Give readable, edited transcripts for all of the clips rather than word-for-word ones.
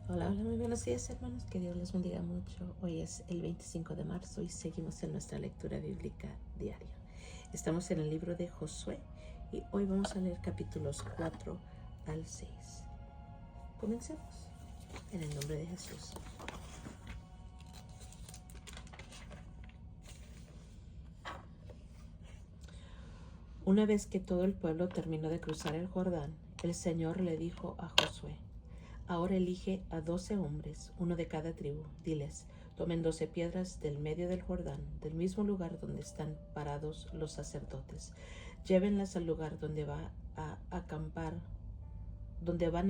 Hola, hola, muy buenos días hermanos, que Dios les bendiga mucho. Hoy es el 25 de marzo y seguimos en nuestra lectura bíblica diaria. Estamos en el libro de Josué y hoy vamos a leer capítulos 4 al 6. Comencemos en el nombre de Jesús. Una vez que todo el pueblo terminó de cruzar el Jordán, el Señor le dijo a Josué: Ahora elige a 12 hombres, uno de cada tribu. Diles: tomen 12 piedras del medio del Jordán, del mismo lugar donde están parados los sacerdotes. Llévenlas al lugar donde van a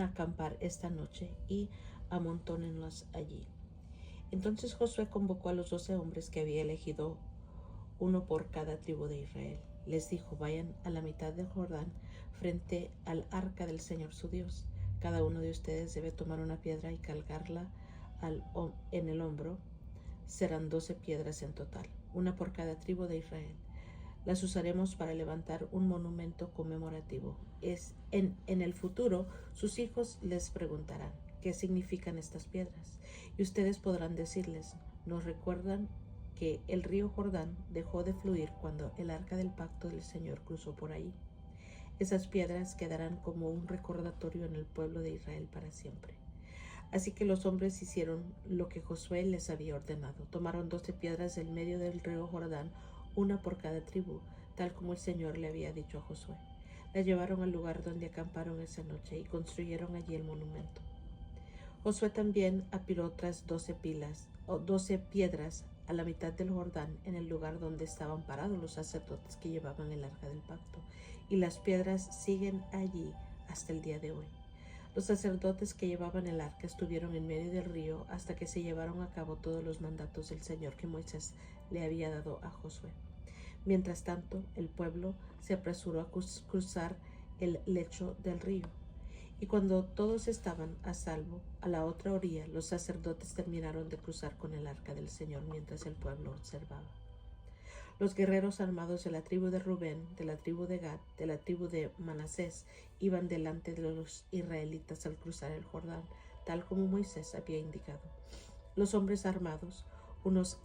acampar esta noche y amontónenlas allí. Entonces Josué convocó a los 12 hombres que había elegido, uno por cada tribu de Israel. Les dijo: vayan a la mitad del Jordán, frente al arca del Señor su Dios. Cada uno de ustedes debe tomar una piedra y cargarla en el hombro. Serán 12 piedras en total, una por cada tribu de Israel. Las usaremos para levantar un monumento conmemorativo. En el futuro, sus hijos les preguntarán: ¿qué significan estas piedras? Y ustedes podrán decirles: nos recuerdan que el río Jordán dejó de fluir cuando el arca del pacto del Señor cruzó por ahí. Esas piedras quedarán como un recordatorio en el pueblo de Israel para siempre. Así que los hombres hicieron lo que Josué les había ordenado. Tomaron 12 piedras del medio del río Jordán, una por cada tribu, tal como el Señor le había dicho a Josué. Las llevaron al lugar donde acamparon esa noche y construyeron allí el monumento. Josué también apiló otras 12 piedras a la mitad del Jordán, en el lugar donde estaban parados los sacerdotes que llevaban el arca del pacto, y las piedras siguen allí hasta el día de hoy. Los sacerdotes que llevaban el arca estuvieron en medio del río hasta que se llevaron a cabo todos los mandatos del Señor que Moisés le había dado a Josué. Mientras tanto, el pueblo se apresuró a cruzar el lecho del río. Y cuando todos estaban a salvo a la otra orilla, los sacerdotes terminaron de cruzar con el arca del Señor mientras el pueblo observaba. Los guerreros armados de la tribu de Rubén, de la tribu de Gad, de la tribu de Manasés, iban delante de los israelitas al cruzar el Jordán, tal como Moisés había indicado. Los hombres armados, unos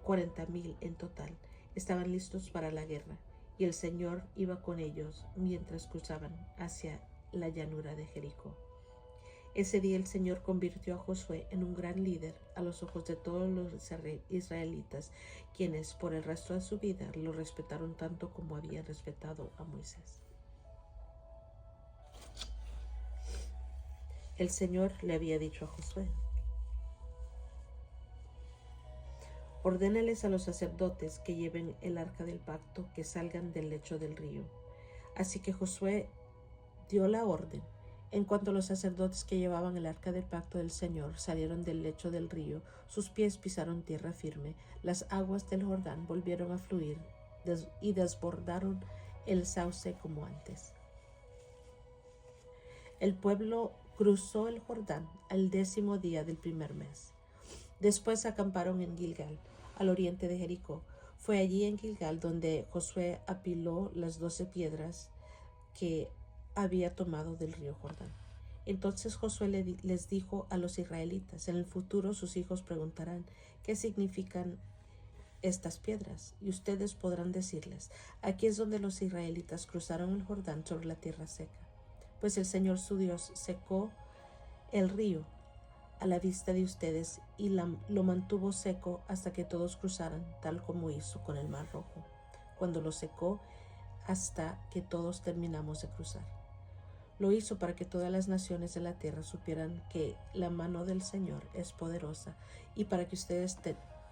40,000 en total, estaban listos para la guerra, y el Señor iba con ellos mientras cruzaban hacia la llanura de Jericó. Ese día el Señor convirtió a Josué en un gran líder a los ojos de todos los israelitas, quienes por el resto de su vida lo respetaron tanto como habían respetado a Moisés. El Señor le había dicho a Josué: ordénales a los sacerdotes que lleven el arca del pacto que salgan del lecho del río. Así que Josué dio la orden. En cuanto los sacerdotes que llevaban el arca del pacto del Señor salieron del lecho del río, sus pies pisaron tierra firme. Las aguas del Jordán volvieron a fluir y desbordaron el sauce como antes. El pueblo cruzó el Jordán al 10º día del primer mes. Después acamparon en Gilgal, al oriente de Jericó. Fue allí en Gilgal donde Josué apiló las 12 piedras que había tomado del río Jordán. Entonces Josué les dijo a los israelitas: en el futuro sus hijos preguntarán: ¿qué significan estas piedras? Y ustedes podrán decirles: aquí es donde los israelitas cruzaron el Jordán sobre la tierra seca. Pues el Señor su Dios secó el río a la vista de ustedes y lo mantuvo seco hasta que todos cruzaran, tal como hizo con el Mar Rojo, cuando lo secó hasta que todos terminamos de cruzar. Lo hizo para que todas las naciones de la tierra supieran que la mano del Señor es poderosa, y para que ustedes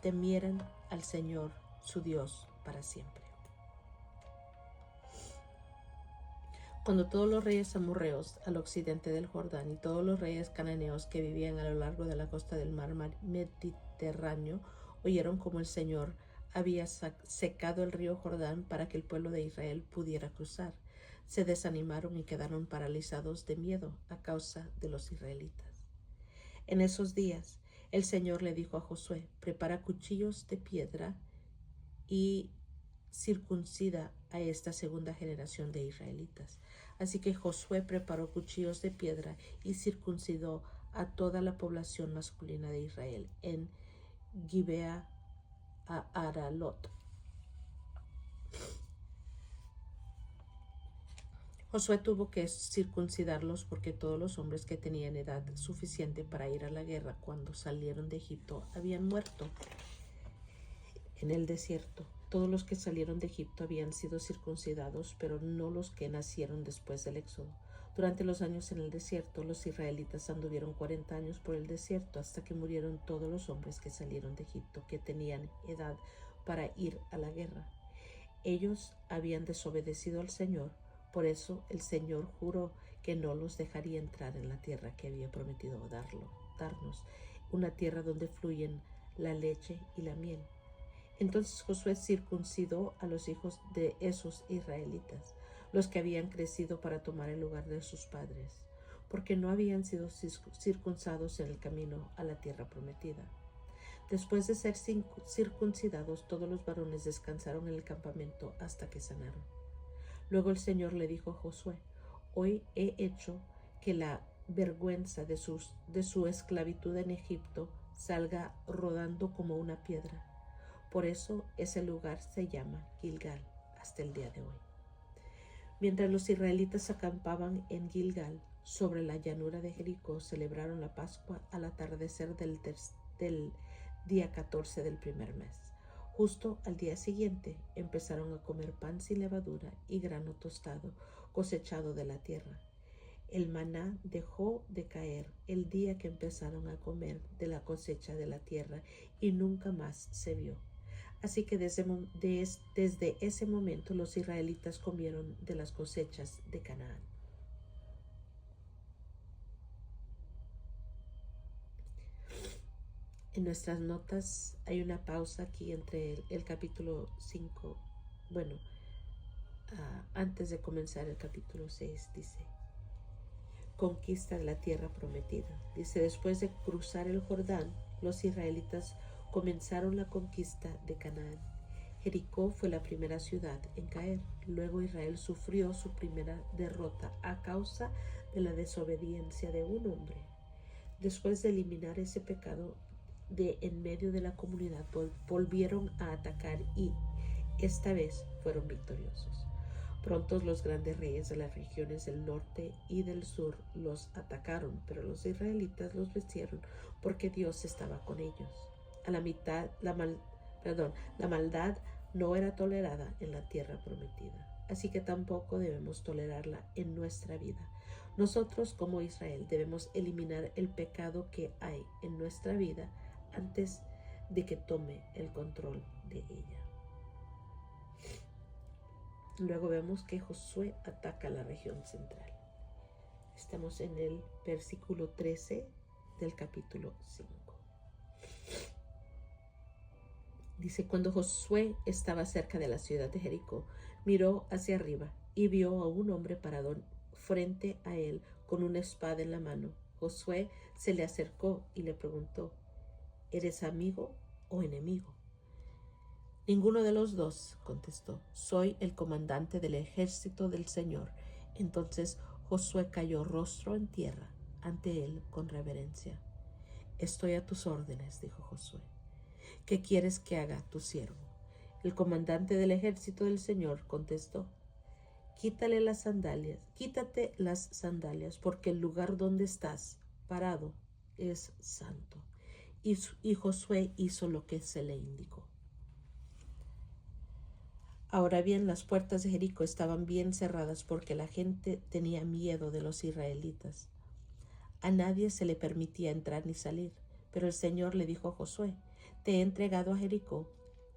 temieran al Señor su Dios para siempre. Cuando todos los reyes amorreos al occidente del Jordán y todos los reyes cananeos que vivían a lo largo de la costa del mar Mediterráneo oyeron cómo el Señor había secado el río Jordán para que el pueblo de Israel pudiera cruzar, se desanimaron y quedaron paralizados de miedo a causa de los israelitas. En esos días el Señor le dijo a Josué: prepara cuchillos de piedra y circuncida a esta segunda generación de israelitas. Así que Josué preparó cuchillos de piedra y circuncidó a toda la población masculina de Israel en Gibea a Aralot. Josué tuvo que circuncidarlos porque todos los hombres que tenían edad suficiente para ir a la guerra cuando salieron de Egipto habían muerto en el desierto. Todos los que salieron de Egipto habían sido circuncidados, pero no los que nacieron después del éxodo. Durante los años en el desierto, los israelitas anduvieron 40 años por el desierto hasta que murieron todos los hombres que salieron de Egipto que tenían edad para ir a la guerra. Ellos habían desobedecido al Señor, por eso el Señor juró que no los dejaría entrar en la tierra que había prometido darnos, una tierra donde fluyen la leche y la miel. Entonces Josué circuncidó a los hijos de esos israelitas, los que habían crecido para tomar el lugar de sus padres, porque no habían sido circuncidados en el camino a la tierra prometida. Después de ser circuncidados, todos los varones descansaron en el campamento hasta que sanaron. Luego el Señor le dijo a Josué: hoy he hecho que la vergüenza de su esclavitud en Egipto salga rodando como una piedra. Por eso ese lugar se llama Gilgal hasta el día de hoy. Mientras los israelitas acampaban en Gilgal, sobre la llanura de Jericó, celebraron la Pascua al atardecer del día 14 del primer mes. Justo al día siguiente empezaron a comer pan sin levadura y grano tostado cosechado de la tierra. El maná dejó de caer el día que empezaron a comer de la cosecha de la tierra y nunca más se vio. Así que desde ese momento los israelitas comieron de las cosechas de Canaán. En nuestras notas hay una pausa aquí entre el capítulo 5, antes de comenzar el capítulo 6, dice: conquista de la tierra prometida. Dice: después de cruzar el Jordán, los israelitas comenzaron la conquista de Canaán. Jericó fue la primera ciudad en caer. Luego Israel sufrió su primera derrota a causa de la desobediencia de un hombre. Después de eliminar ese pecado de en medio de la comunidad, volvieron a atacar y esta vez fueron victoriosos. Pronto los grandes reyes de las regiones del norte y del sur los atacaron, pero los israelitas los vencieron porque Dios estaba con ellos. La maldad no era tolerada en la tierra prometida, así que tampoco debemos tolerarla en nuestra vida. Nosotros como Israel debemos eliminar el pecado que hay en nuestra vida antes de que tome el control de ella. Luego vemos que Josué ataca la región central. Estamos en el versículo 13 del capítulo 5. Dice: cuando Josué estaba cerca de la ciudad de Jericó, miró hacia arriba y vio a un hombre parado frente a él con una espada en la mano. Josué se le acercó y le preguntó: ¿eres amigo o enemigo? Ninguno de los dos, contestó. Soy el comandante del ejército del Señor. Entonces Josué cayó rostro en tierra ante él con reverencia. Estoy a tus órdenes, dijo Josué. ¿Qué quieres que haga tu siervo? El comandante del ejército del Señor contestó: quítate las sandalias, porque el lugar donde estás parado es santo. Y Josué hizo lo que se le indicó. Ahora bien, las puertas de Jericó estaban bien cerradas porque la gente tenía miedo de los israelitas. A nadie se le permitía entrar ni salir, pero el Señor le dijo a Josué: te he entregado a Jericó,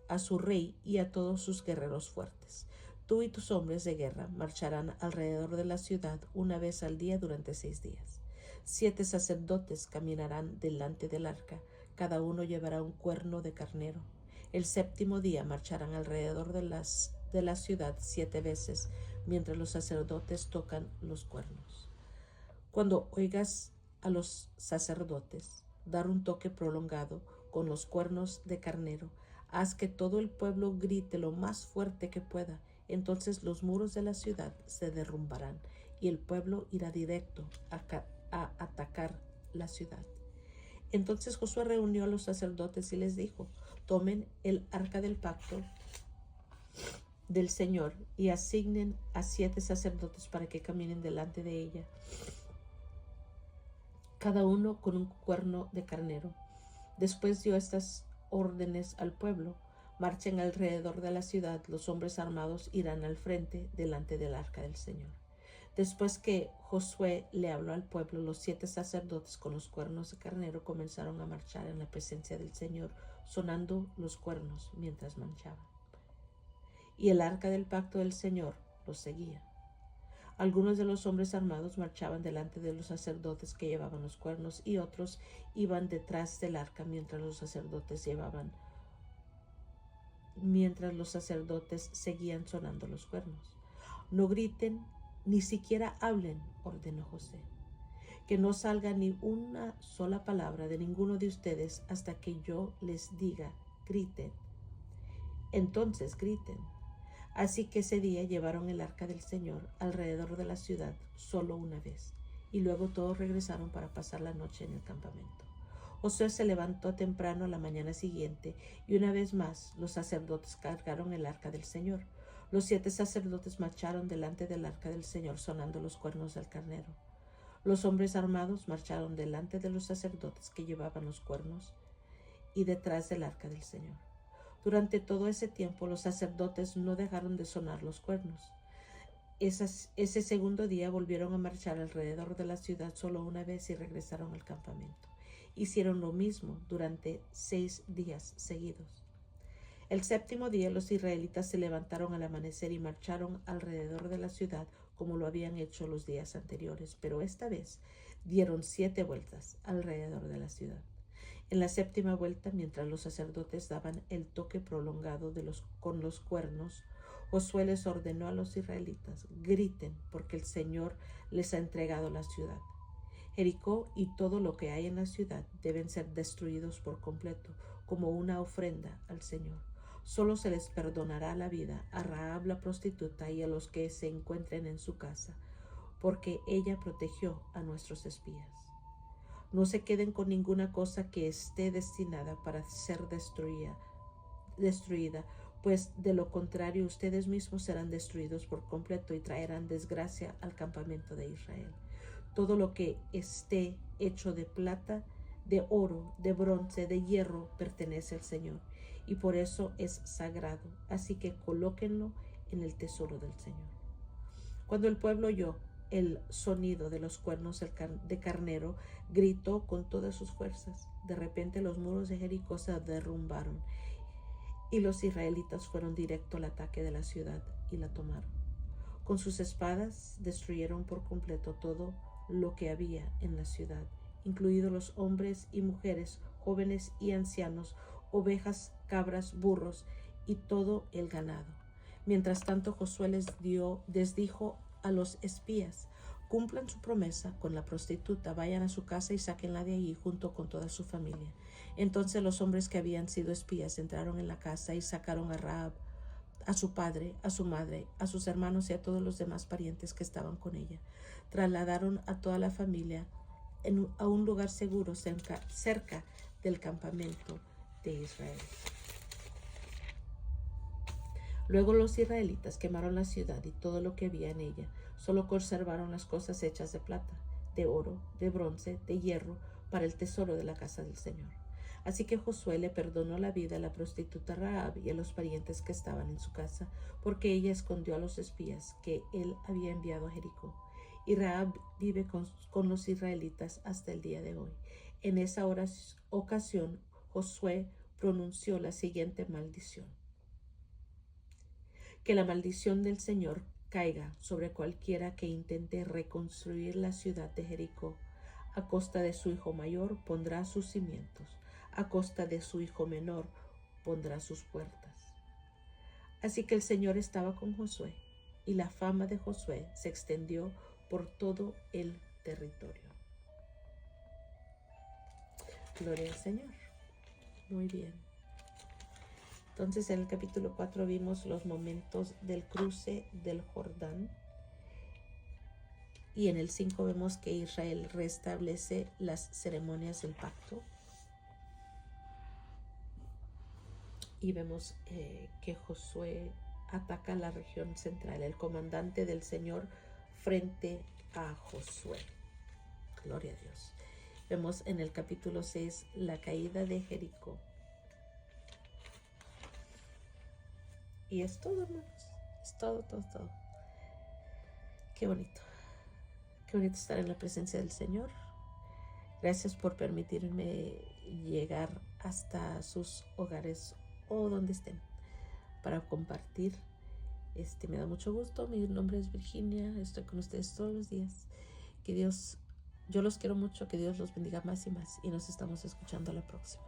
a su rey y a todos sus guerreros fuertes. Tú y tus hombres de guerra marcharán alrededor de la ciudad una vez al día durante 6 días. 7 sacerdotes caminarán delante del arca, cada uno llevará un cuerno de carnero. El 7º día marcharán alrededor de la ciudad 7 veces, mientras los sacerdotes tocan los cuernos. Cuando oigas a los sacerdotes dar un toque prolongado con los cuernos de carnero, haz que todo el pueblo grite lo más fuerte que pueda. Entonces los muros de la ciudad se derrumbarán y el pueblo irá directo a atacar la ciudad. Entonces Josué reunió a los sacerdotes y les dijo: tomen el arca del pacto del Señor y asignen a 7 sacerdotes para que caminen delante de ella, cada uno con un cuerno de carnero. Después dio estas órdenes al pueblo: marchen alrededor de la ciudad, los hombres armados irán al frente delante del arca del Señor. Después que Josué le habló al pueblo, los 7 sacerdotes con los cuernos de carnero comenzaron a marchar en la presencia del Señor, sonando los cuernos mientras marchaban. Y el arca del pacto del Señor los seguía. Algunos de los hombres armados marchaban delante de los sacerdotes que llevaban los cuernos, y otros iban detrás del arca mientras los sacerdotes seguían sonando los cuernos. No griten, ni siquiera hablen, ordenó Josué. Que no salga ni una sola palabra de ninguno de ustedes hasta que yo les diga: griten. Entonces griten. Así que ese día llevaron el arca del Señor alrededor de la ciudad solo una vez, y luego todos regresaron para pasar la noche en el campamento. Josué se levantó temprano a la mañana siguiente, y una vez más los sacerdotes cargaron el arca del Señor. Los 7 sacerdotes marcharon delante del arca del Señor sonando los cuernos del carnero. Los hombres armados marcharon delante de los sacerdotes que llevaban los cuernos y detrás del arca del Señor. Durante todo ese tiempo los sacerdotes no dejaron de sonar los cuernos. Ese segundo día volvieron a marchar alrededor de la ciudad solo una vez y regresaron al campamento. Hicieron lo mismo durante 6 días seguidos. El 7º día los israelitas se levantaron al amanecer y marcharon alrededor de la ciudad como lo habían hecho los días anteriores, pero esta vez dieron 7 vueltas alrededor de la ciudad. En la 7ª vuelta, mientras los sacerdotes daban el toque prolongado con los cuernos, Josué les ordenó a los israelitas: griten, porque el Señor les ha entregado la ciudad. Jericó y todo lo que hay en la ciudad deben ser destruidos por completo, como una ofrenda al Señor. Solo se les perdonará la vida a Rahab la prostituta y a los que se encuentren en su casa, porque ella protegió a nuestros espías. No se queden con ninguna cosa que esté destinada para ser destruida, pues de lo contrario ustedes mismos serán destruidos por completo y traerán desgracia al campamento de Israel. Todo lo que esté hecho de plata, de oro, de bronce, de hierro, pertenece al Señor, y por eso es sagrado, así que colóquenlo en el tesoro del Señor. Cuando el pueblo oyó el sonido de los cuernos de carnero, gritó con todas sus fuerzas. De repente los muros de Jericó se derrumbaron y los israelitas fueron directo al ataque de la ciudad y la tomaron. Con sus espadas destruyeron por completo todo lo que había en la ciudad, incluidos los hombres y mujeres, jóvenes y ancianos, ovejas, cabras, burros y todo el ganado. Mientras tanto, Josué les dijo a los espías: cumplan su promesa con la prostituta, vayan a su casa y sáquenla de allí junto con toda su familia. Entonces los hombres que habían sido espías entraron en la casa y sacaron a Rahab, a su padre, a su madre, a sus hermanos y a todos los demás parientes que estaban con ella. Trasladaron a toda la familia a un lugar seguro cerca del campamento de Israel. Luego los israelitas quemaron la ciudad y todo lo que había en ella. Solo conservaron las cosas hechas de plata, de oro, de bronce, de hierro, para el tesoro de la casa del Señor. Así que Josué le perdonó la vida a la prostituta Rahab y a los parientes que estaban en su casa, porque ella escondió a los espías que él había enviado a Jericó. Y Rahab vive con los israelitas hasta el día de hoy. En esa ocasión, Josué pronunció la siguiente maldición: que la maldición del Señor caiga sobre cualquiera que intente reconstruir la ciudad de Jericó. A costa de su hijo mayor pondrá sus cimientos, a costa de su hijo menor pondrá sus puertas. Así que el Señor estaba con Josué, y la fama de Josué se extendió por todo el territorio. Gloria al Señor. Muy bien. Entonces en el capítulo 4 vimos los momentos del cruce del Jordán. Y en el 5 vemos que Israel restablece las ceremonias del pacto. Y vemos que Josué ataca la región central, el comandante del Señor frente a Josué. Gloria a Dios. Vemos en el capítulo 6 la caída de Jericó. Y es todo, hermanos. Es todo, todo, todo. Qué bonito. Qué bonito estar en la presencia del Señor. Gracias por permitirme llegar hasta sus hogares o donde estén para compartir. Me da mucho gusto. Mi nombre es Virginia. Estoy con ustedes todos los días. Que Dios, yo los quiero mucho. Que Dios los bendiga más y más. Y nos estamos escuchando a la próxima.